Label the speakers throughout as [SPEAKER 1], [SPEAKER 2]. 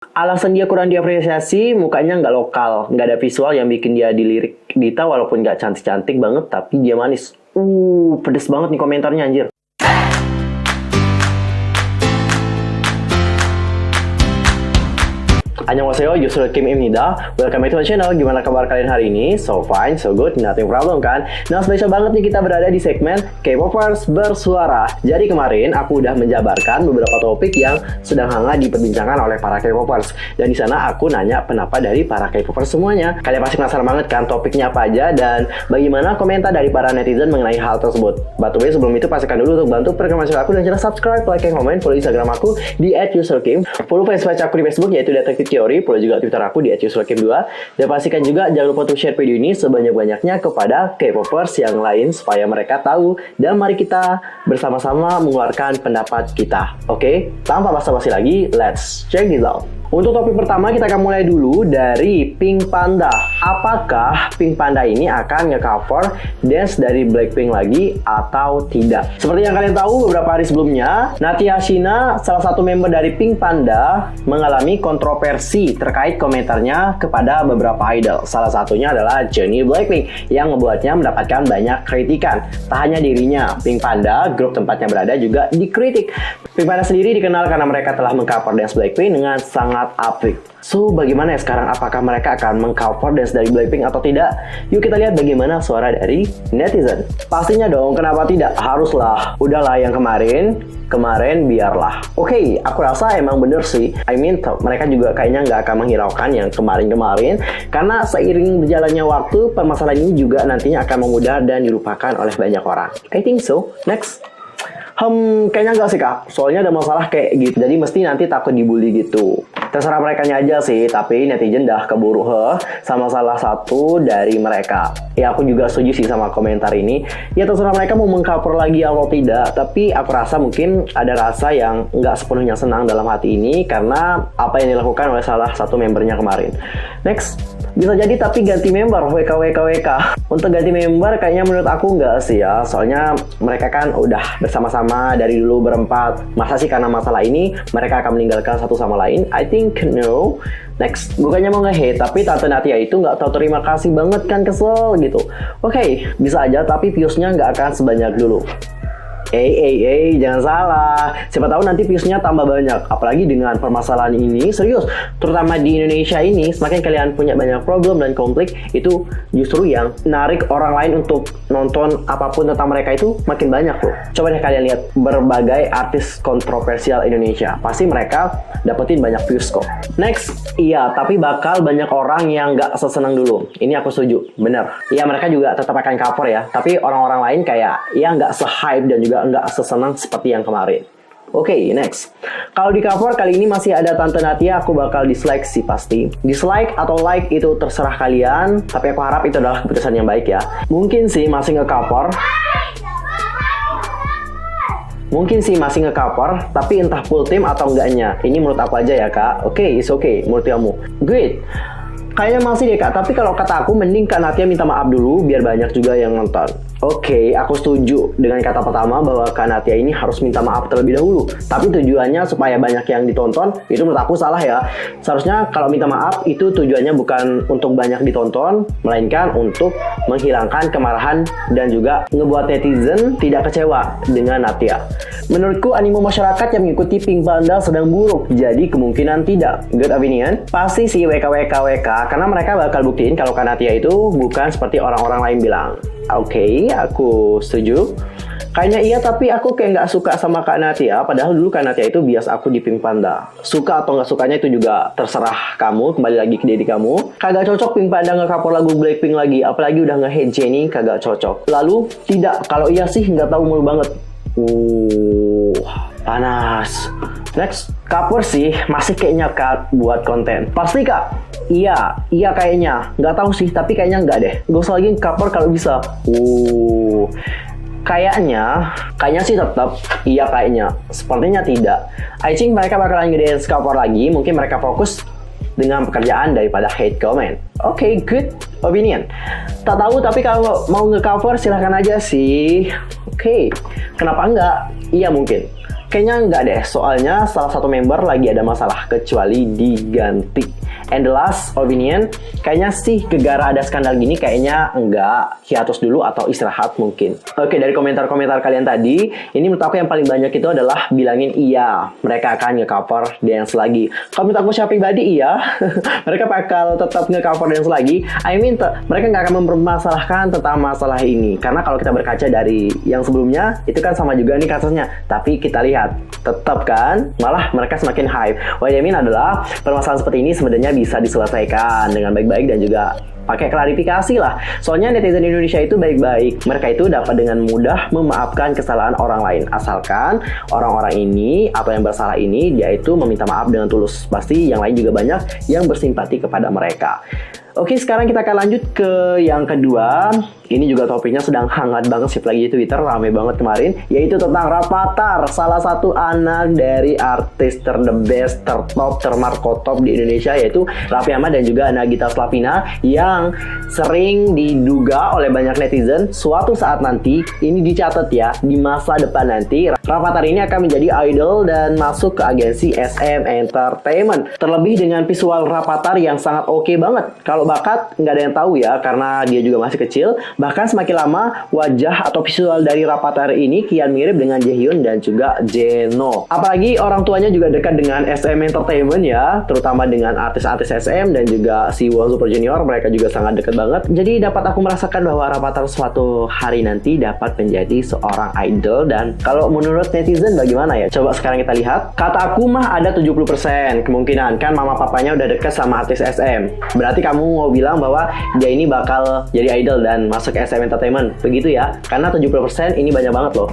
[SPEAKER 1] Alasan dia kurang diapresiasi, mukanya nggak lokal, nggak ada visual yang bikin dia dilirik Dita walaupun nggak cantik-cantik banget, tapi dia manis. Pedes banget nih komentarnya anjir. Annyeonghaseyo, Yusuf Kim Imnida. Welcome back to my channel. Gimana kabar kalian hari ini? So fine, so good, nothing problem kan? Nah, spesial banget nih kita berada di segmen K-popers bersuara. Jadi kemarin aku udah menjabarkan beberapa topik yang sedang hangat diperbincangkan oleh para K-popers. Dan di sana aku nanya pendapat dari para K-popers semuanya. Kalian pasti penasaran banget kan topiknya apa aja dan bagaimana komentar dari para netizen mengenai hal tersebut. By the way, sebelum itu pastikan dulu untuk bantu perkembangan channel aku dan jangan subscribe, like, dan komen. Follow Instagram aku di @userkim. Follow fanpage aku di Facebook yaitu Detektif Teori, follow juga Twitter aku di @userkim2. Dan pastikan juga jangan lupa untuk share video ini sebanyak-banyaknya kepada K-popers yang lain supaya mereka tahu. Dan mari kita bersama-sama mengeluarkan pendapat kita. Oke? Tanpa basa-basi lagi, let's check it out. Untuk topik pertama kita akan mulai dulu dari PINK PANDA. Apakah PINK PANDA ini akan nge-cover dance dari BLACKPINK lagi atau tidak? Seperti yang kalian tahu, beberapa hari sebelumnya Natia Shina, salah satu member dari PINK PANDA, mengalami kontroversi terkait komentarnya kepada beberapa idol. Salah satunya adalah Jennie BLACKPINK yang membuatnya mendapatkan banyak kritikan. Tak hanya dirinya, PINK PANDA, grup tempatnya berada, juga dikritik. PINK PANDA sendiri dikenal karena mereka telah meng-cover dance BLACKPINK dengan sangat apik. So, bagaimana ya sekarang? Apakah mereka akan meng-cover dance dari BLACKPINK atau tidak? Yuk kita lihat bagaimana suara dari netizen. Pastinya dong, kenapa tidak? Haruslah. Udahlah yang kemarin biarlah. Oke, aku rasa emang bener sih. Mereka juga kayaknya nggak akan menghiraukan yang kemarin-kemarin. Karena seiring berjalannya waktu, permasalahan ini juga nantinya akan memudar dan dilupakan oleh banyak orang. I think so. Next. Kayaknya enggak sih kak, soalnya ada masalah kayak gitu, jadi mesti nanti takut dibully gitu. Terserah mereka aja sih, tapi netizen dah keburu sama salah satu dari mereka. Ya aku juga setuju sih sama komentar ini. Ya terserah mereka mau meng-cover lagi atau tidak, tapi aku rasa mungkin ada rasa yang nggak sepenuhnya senang dalam hati ini karena apa yang dilakukan oleh salah satu membernya kemarin. Next. Bisa jadi tapi ganti member, WK. Untuk ganti member kayaknya menurut aku enggak sih ya. Soalnya mereka kan udah bersama-sama dari dulu berempat. Masa sih karena masalah ini mereka akan meninggalkan satu sama lain? I think no. Next, bukannya mau nge-hate, tapi Tante Natia itu nggak tahu terima kasih banget kan, kesel gitu. Oke, bisa aja tapi views-nya nggak akan sebanyak dulu. Jangan salah. Siapa tahu nanti views-nya tambah banyak. Apalagi dengan permasalahan ini, serius. Terutama di Indonesia ini, semakin kalian punya banyak problem dan konflik, itu justru yang narik orang lain untuk nonton apapun tentang mereka itu makin banyak loh. Coba deh kalian lihat berbagai artis kontroversial Indonesia. Pasti mereka dapetin banyak views kok. Next, iya, tapi bakal banyak orang yang nggak sesenang dulu. Ini aku setuju, bener. Iya, mereka juga tetap akan cover ya. Tapi orang-orang lain kayak, ya nggak se-hype dan juga nggak sesenang seperti yang kemarin. Oke, next. Kalau di cover kali ini masih ada Tante Natia, aku bakal dislike sih pasti. Dislike atau like itu terserah kalian, tapi aku harap itu adalah keputusan yang baik ya. Mungkin sih masih nge-cover, tapi entah full team atau enggaknya. Ini menurut aku aja ya kak. Oke, it's okay, menurut kamu. Great. Kayaknya masih deh kak, tapi kalau kata aku mending Kak Natia minta maaf dulu biar banyak juga yang nonton. Oke, aku setuju dengan kata pertama bahwa Kak Natia ini harus minta maaf terlebih dahulu. Tapi tujuannya supaya banyak yang ditonton, itu menurut aku salah ya. Seharusnya kalau minta maaf itu tujuannya bukan untuk banyak ditonton, melainkan untuk menghilangkan kemarahan dan juga ngebuat netizen tidak kecewa dengan Natia. Menurutku animo masyarakat yang mengikuti PINK PANDA sedang buruk, jadi kemungkinan tidak. Good opinion? Pasti sih WK, karena mereka bakal buktiin kalau Kak Natia itu bukan seperti orang-orang lain bilang. Oke, aku setuju. Kayaknya iya, tapi aku kayak nggak suka sama Kak Natia. Padahal dulu Kak Natia itu bias aku di PINK PANDA. Suka atau nggak sukanya itu juga terserah kamu. Kembali lagi ke diri kamu. Kagak cocok PINK PANDA nge-cover lagu BLACKPINK lagi. Apalagi udah nge-hate Jennie, kagak cocok. Lalu, tidak. Kalau iya sih nggak tahu mulu banget. Panas. Next, cover sih masih kayaknya kak buat konten. Pasti kak? Iya kayaknya. Nggak tahu sih, tapi kayaknya nggak deh. Gak usah lagi cover kalau bisa. Kayaknya sih tetap. Iya kayaknya. Sepertinya tidak. I think mereka bakalan gedein cover lagi. Mungkin mereka fokus dengan pekerjaan daripada hate comment. Oke, good opinion. Tak tahu, tapi kalau mau nge-cover silahkan aja sih. Oke, kenapa enggak? Iya mungkin. Kayaknya nggak deh, soalnya salah satu member lagi ada masalah kecuali diganti. And the last opinion, kayaknya sih gegara ada skandal gini kayaknya enggak, hiatus dulu atau istirahat mungkin. Oke, dari komentar-komentar kalian tadi, ini menurut aku yang paling banyak itu adalah bilangin iya, mereka akan nge-cover dance lagi. Kalau menurut aku secara pribadi iya, mereka bakal tetap nge-cover dance lagi. Mereka nggak akan mempermasalahkan tentang masalah ini. Karena kalau kita berkaca dari yang sebelumnya, itu kan sama juga nih kasusnya. Tapi kita lihat, tetap kan, malah mereka semakin hype. What I mean adalah, permasalahan seperti ini sebenarnya bisa diselesaikan dengan baik-baik dan juga pakai klarifikasi lah. Soalnya netizen Indonesia itu baik-baik. Mereka itu dapat dengan mudah memaafkan kesalahan orang lain. Asalkan orang-orang ini atau yang bersalah ini, dia itu meminta maaf dengan tulus. Pasti yang lain juga banyak yang bersimpati kepada mereka. Oke, sekarang kita akan lanjut ke yang kedua. Ini juga topiknya sedang hangat banget sih lagi di Twitter, rame banget kemarin, yaitu tentang Rafathar, salah satu anak dari artis the best, tertop, termarkotop di Indonesia, yaitu Raffi Ahmad dan juga Nagita Slavina, yang sering diduga oleh banyak netizen suatu saat nanti, ini dicatat ya, di masa depan nanti Rafathar ini akan menjadi idol dan masuk ke agensi SM Entertainment. Terlebih dengan visual Rafathar yang sangat oke banget. Kalau bakat nggak ada yang tahu ya, karena dia juga masih kecil. Bahkan semakin lama, wajah atau visual dari Rafathar ini kian mirip dengan Jaehyun dan juga Jeno. Apalagi orang tuanya juga dekat dengan SM Entertainment ya, terutama dengan artis-artis SM dan juga si Won Super Junior, mereka juga sangat dekat banget. Jadi dapat aku merasakan bahwa Rafathar suatu hari nanti dapat menjadi seorang idol. Dan kalau menurut netizen bagaimana ya? Coba sekarang kita lihat. Kata aku mah ada 70% kemungkinan, kan mama papanya udah dekat sama artis SM. Berarti kamu mau bilang bahwa dia ini bakal jadi idol dan masuk ke SM Entertainment, begitu ya? Karena 70% ini banyak banget loh.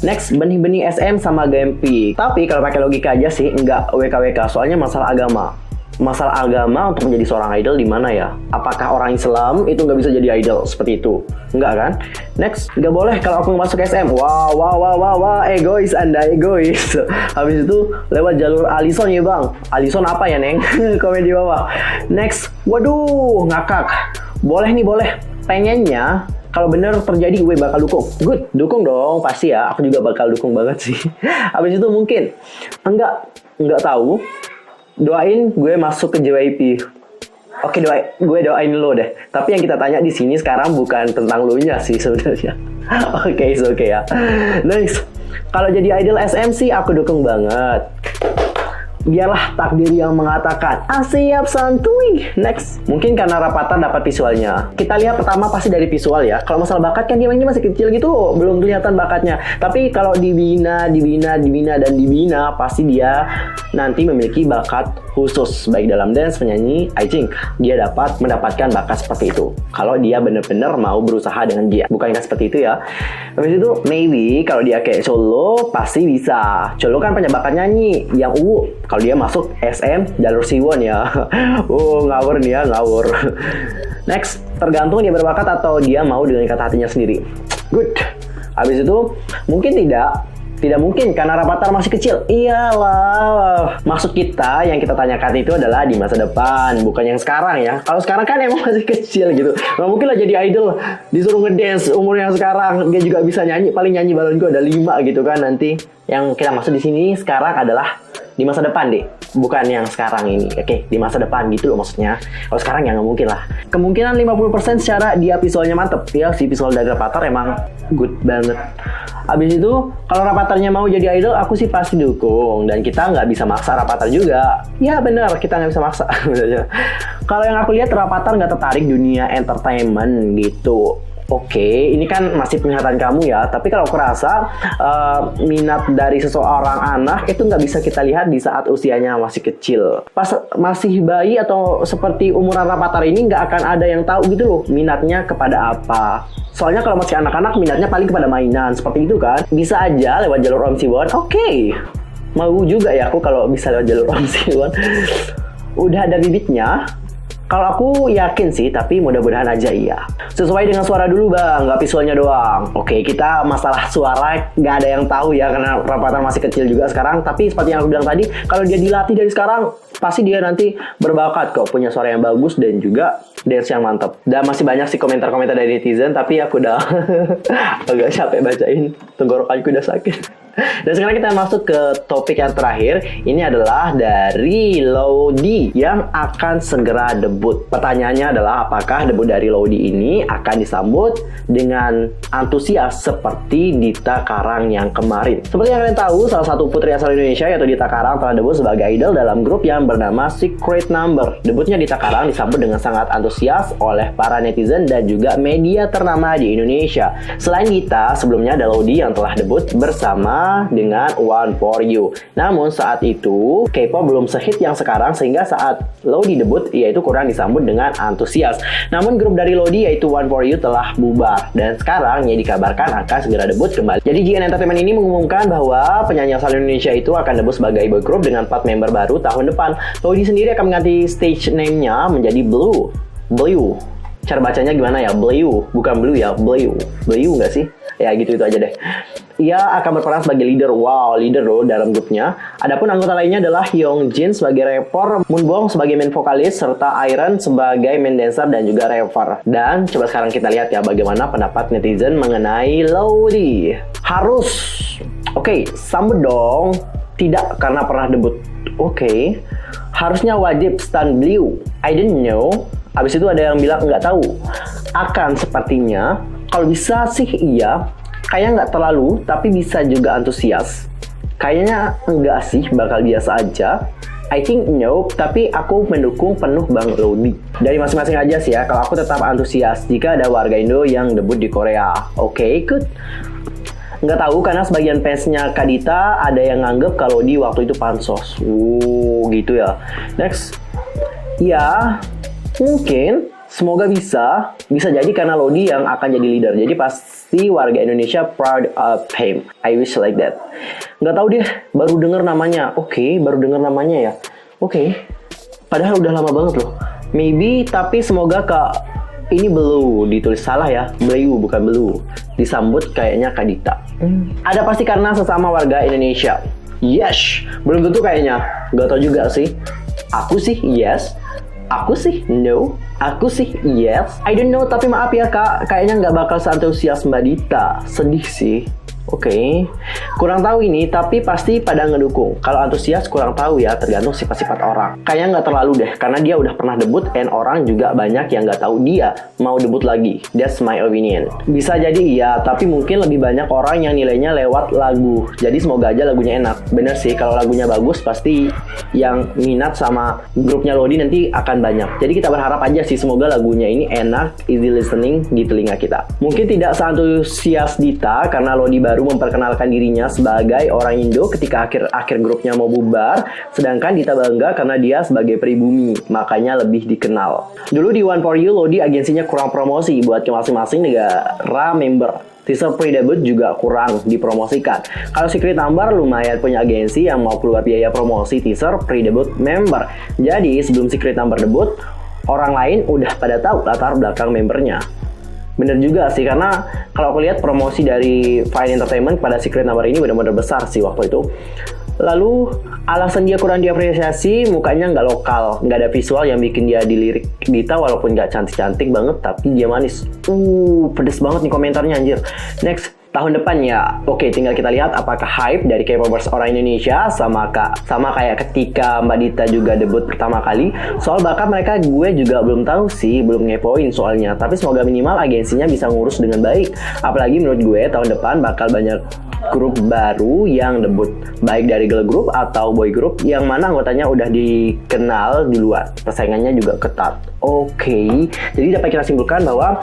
[SPEAKER 1] Next, benih-benih SM sama GMP. Tapi kalau pakai logika aja sih, nggak WKWK, soalnya masalah agama. Masalah agama untuk menjadi seorang idol di mana ya? Apakah orang Islam itu nggak bisa jadi idol seperti itu? Enggak kan? Next, nggak boleh kalau aku masuk SM. Wah, egois Anda, egois. Habis itu lewat jalur Alison ya bang. Alison apa ya neng? Komen di bawah. Next, waduh, ngakak. Boleh nih, boleh. Pengennya kalau bener terjadi gue bakal dukung. Good, dukung dong pasti ya. Aku juga bakal dukung banget sih. Habis itu mungkin enggak tahu. Doain gue masuk ke JYP. Oke, gue doain lo deh. Tapi yang kita tanya di sini sekarang bukan tentang lo nya sih sebenarnya. Oke, ya. Next, kalau jadi idol SM sih aku dukung banget. Biarlah takdir yang mengatakan siap santuy. Next, mungkin karena Rafathar dapat visualnya. Kita lihat pertama pasti dari visual ya. Kalau masalah bakat kan dia mainnya masih kecil gitu loh, belum kelihatan bakatnya. Tapi kalau dibina, pasti dia nanti memiliki bakat khusus, baik dalam dance, penyanyi. I think dia dapat mendapatkan bakat seperti itu kalau dia benar-benar mau berusaha dengan dia. Bukan seperti itu ya. Habis itu maybe kalau dia kayak Cholo pasti bisa. Cholo kan punya bakat nyanyi yang kalau dia masuk SM jalur Siwon ya. Ngawur nih ya, ngawur. Next, tergantung dia berbakat atau dia mau dengan kata hatinya sendiri. Good. Habis itu mungkin tidak mungkin karena Rafathar masih kecil. Iyalah. Maksud kita yang kita tanyakan itu adalah di masa depan, bukan yang sekarang ya. Kalau sekarang kan emang masih kecil gitu. Nggak mungkin lah jadi idol disuruh ngedance umur yang sekarang. Dia juga bisa nyanyi, paling nyanyi balon gue ada 5 gitu kan nanti. Yang kita maksud di sini sekarang adalah di masa depan deh, bukan yang sekarang ini. Oke, di masa depan gitu loh maksudnya. Kalau sekarang ya nggak mungkin lah. Kemungkinan 50% secara dia visualnya mantep ya, si visual dari Rafathar emang good banget. Abis itu kalau Rafatharnya mau jadi idol, aku sih pasti dukung. Dan kita nggak bisa maksa Rafathar juga. Ya benar, kita nggak bisa maksa. Kalau yang aku lihat Rafathar nggak tertarik dunia entertainment gitu. Oke, ini kan masih penglihatan kamu ya. Tapi kalau aku rasa minat dari seseorang anak itu nggak bisa kita lihat di saat usianya masih kecil. Pas masih bayi atau seperti umuran Rafathar ini nggak akan ada yang tahu gitu loh minatnya kepada apa. Soalnya kalau masih anak-anak minatnya paling kepada mainan seperti itu kan. Bisa aja lewat jalur Om Siwon. Oke, mau juga ya aku kalau bisa lewat jalur Om Siwon. Udah ada bibitnya. Kalau aku yakin sih, tapi mudah-mudahan aja iya. Sesuai dengan suara dulu bang, nggak visualnya doang. Oke, kita masalah suara nggak ada yang tahu ya, karena Rafathar masih kecil juga sekarang. Tapi seperti yang aku bilang tadi, kalau dia dilatih dari sekarang, pasti dia nanti berbakat kok, punya suara yang bagus dan juga dance yang mantap. Dan masih banyak sih komentar-komentar dari netizen, tapi aku udah agak capek bacain, tenggorokanku udah sakit. Dan sekarang kita masuk ke topik yang terakhir. Ini adalah dari Loudi yang akan segera debut. Pertanyaannya adalah apakah debut dari Loudi ini akan disambut dengan antusias seperti Dita Karang yang kemarin. Seperti yang kalian tahu, salah satu putri asal Indonesia yaitu Dita Karang telah debut sebagai idol dalam grup yang bernama Secret Number. Debutnya Dita Karang disambut dengan sangat antusias oleh para netizen dan juga media ternama di Indonesia. Selain Dita, sebelumnya ada Loudi yang telah debut bersama dengan One For You. Namun saat itu K-pop belum sehit yang sekarang, sehingga saat Loudi debut yaitu kurang disambut dengan antusias. Namun grup dari Loudi yaitu One For You telah bubar dan sekarang ia dikabarkan akan segera debut kembali. Jadi GN Entertainment ini mengumumkan bahwa penyanyi asal Indonesia itu akan debut sebagai boy group dengan 4 member baru tahun depan. Loudi sendiri akan mengganti stage name-nya menjadi Bleu. Bleu. Cara bacanya gimana ya? Bleu, bukan Blue ya, Bleu. Bleu nggak sih? Ya gitu itu aja deh. Ia akan berperan sebagai leader. Wow, leader loh dalam grupnya. Adapun anggota lainnya adalah Hyunjin sebagai rapper, Moonbong sebagai main vokalis, serta Iron sebagai main dancer dan juga rapper. Dan coba sekarang kita lihat ya bagaimana pendapat netizen mengenai Loudi. Harus. Oke, sambut dong. Tidak karena pernah debut. Oke. Harusnya wajib stan Bleu. I didn't know. Abis itu ada yang bilang nggak tahu. Akan sepertinya. Kalau bisa sih iya. Kayaknya nggak terlalu, tapi bisa juga antusias. Kayaknya enggak sih, bakal biasa aja. I think no, tapi aku mendukung penuh Bang Loudi. Dari masing-masing aja sih ya, kalau aku tetap antusias jika ada warga Indo yang debut di Korea. Oke, good. Nggak tahu karena sebagian fansnya Kak Dita ada yang nganggep kalau di waktu itu pansos. Gitu ya. Next. Ya, mungkin semoga bisa jadi karena Loudi yang akan jadi leader. Jadi pasti warga Indonesia proud of him. I wish like that. Nggak tahu deh, baru denger namanya. Oke, baru denger namanya ya. Oke. Padahal udah lama banget loh. Maybe, tapi semoga ini Bleu, ditulis salah ya. Bleu bukan Bleu. Disambut kayaknya Kak Dita. Ada pasti karena sesama warga Indonesia. Yes, belum tentu kayaknya. Nggak tahu juga sih. Aku sih yes. Aku sih no. Aku sih yes. I don't know, tapi maaf ya kak, kayaknya nggak bakal seantusias Mbak Dita. Sedih sih. Oke. Kurang tahu ini, tapi pasti pada ngedukung. Kalau antusias kurang tahu ya, tergantung sifat-sifat orang. Kayaknya nggak terlalu deh, karena dia udah pernah debut and orang juga banyak yang nggak tahu dia mau debut lagi. That's my opinion. Bisa jadi iya, tapi mungkin lebih banyak orang yang nilainya lewat lagu. Jadi semoga aja lagunya enak. Bener sih, kalau lagunya bagus pasti yang minat sama grupnya Loudi nanti akan banyak. Jadi kita berharap aja sih semoga lagunya ini enak, easy listening di telinga kita. Mungkin tidak seantusias Dita karena Loudi baru memperkenalkan dirinya sebagai orang Indo ketika akhir grupnya mau bubar, sedangkan Dita bangga karena dia sebagai pribumi, makanya lebih dikenal. Dulu di One For You, Loudi agensinya kurang promosi buat ke masing-masing negara member. Teaser pre-debut juga kurang dipromosikan. Kalau Secret Number lumayan punya agensi yang mau keluar biaya promosi teaser pre-debut member. Jadi sebelum Secret Number debut, orang lain udah pada tahu latar belakang membernya. Bener juga sih, karena kalau aku lihat promosi dari Fine Entertainment pada Secret Number ini benar-benar besar sih waktu itu. Lalu alasan dia kurang diapresiasi, mukanya nggak lokal, nggak ada visual yang bikin dia dilirik Dita walaupun nggak cantik-cantik banget, tapi dia manis. Pedes banget nih komentarnya anjir. Next. Tahun depan ya, oke, tinggal kita lihat apakah hype dari K-popers orang Indonesia sama kayak ketika Mbak Dita juga debut pertama kali. Soal bakat mereka gue juga belum tahu sih, belum ngepoin soalnya. Tapi semoga minimal agensinya bisa ngurus dengan baik. Apalagi menurut gue tahun depan bakal banyak grup baru yang debut, baik dari girl group atau boy group yang mana anggotanya udah dikenal duluan. Persaingannya juga ketat. Oke, jadi dapat kita simpulkan bahwa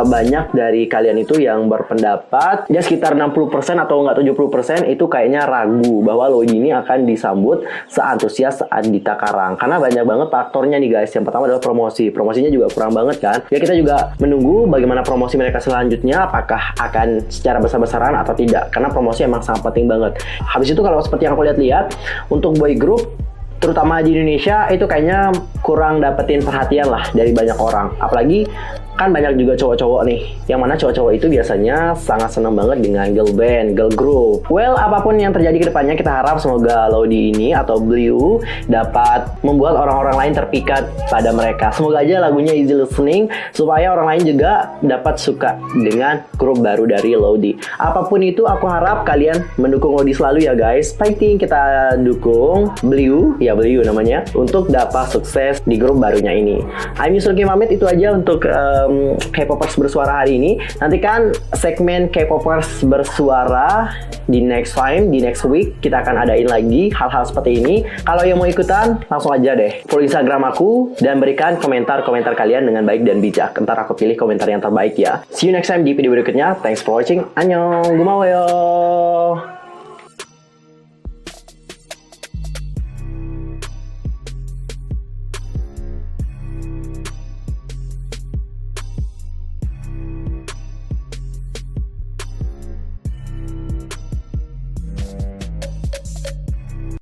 [SPEAKER 1] banyak dari kalian itu yang berpendapat ya sekitar 60% atau nggak 70% itu kayaknya ragu bahwa Loudi ini akan disambut seantusias saat Dita Karang. Karena banyak banget faktornya nih guys. Yang pertama adalah promosi. Promosinya juga kurang banget kan. Ya kita juga menunggu bagaimana promosi mereka selanjutnya, apakah akan secara besar-besaran atau tidak. Karena promosi emang sangat penting banget. Habis itu kalau seperti yang aku lihat-lihat, untuk boy group terutama di Indonesia itu kayaknya kurang dapetin perhatian lah dari banyak orang. Apalagi Kan banyak juga cowok-cowok nih, yang mana cowok-cowok itu biasanya sangat senang banget dengan girl band, girl group. Well, apapun yang terjadi ke depannya, kita harap semoga Loudi ini atau Bleu dapat membuat orang-orang lain terpikat pada mereka. Semoga aja lagunya easy listening, supaya orang lain juga dapat suka dengan grup baru dari Loudi. Apapun itu, aku harap kalian mendukung Loudi selalu ya guys. Fighting, kita dukung Bleu, ya Bleu namanya, untuk dapat sukses di grup barunya ini. I'm Yusuf pamit, itu aja untuk K-popers bersuara hari ini. Nantikan segmen K-popers bersuara di next time, di next week. Kita akan adain lagi hal-hal seperti ini. Kalau yang mau ikutan, langsung aja deh follow Instagram aku dan berikan komentar-komentar kalian dengan baik dan bijak. Ntar aku pilih komentar yang terbaik ya. See you next time di video berikutnya. Thanks for watching. Annyeong, gumawayo.